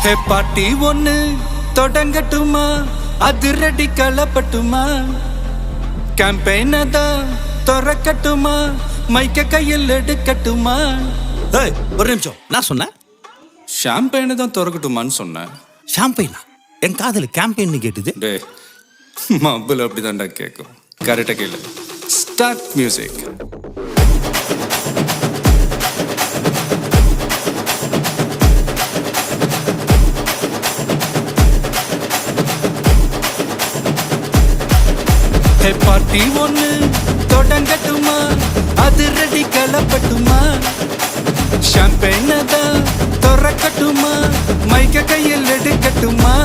ஹே பாட்டி ஒண்ணு தொடங்கட்டுமா, அதிரடி களப்பட்டுமா, கேம்பெயின தான் திறக்கட்டுமா, மைக்க கையில் எடுக்கட்டுமா. ஒரு நிமிஷம், நான் சொன்னேன் ஷாம்பெயினை தான் திறக்கட்டுமான்னு சொன்னேன். ஷாம்பெயினா? என் காதல் கேம்பெயின் கேட்டுது. டே மப்பிள் அப்படிதான்டா கேட்கும். கரெக்டாக கேளு. Start music. ஹே பாட்டி ஒண்ணு தொடங்கட்டுமா, அதிரடி களப்பட்டுமா, ஷாம்பெயினை தான் திறக்கட்டுமா, மைக்க கையில் எடுக்கட்டுமா.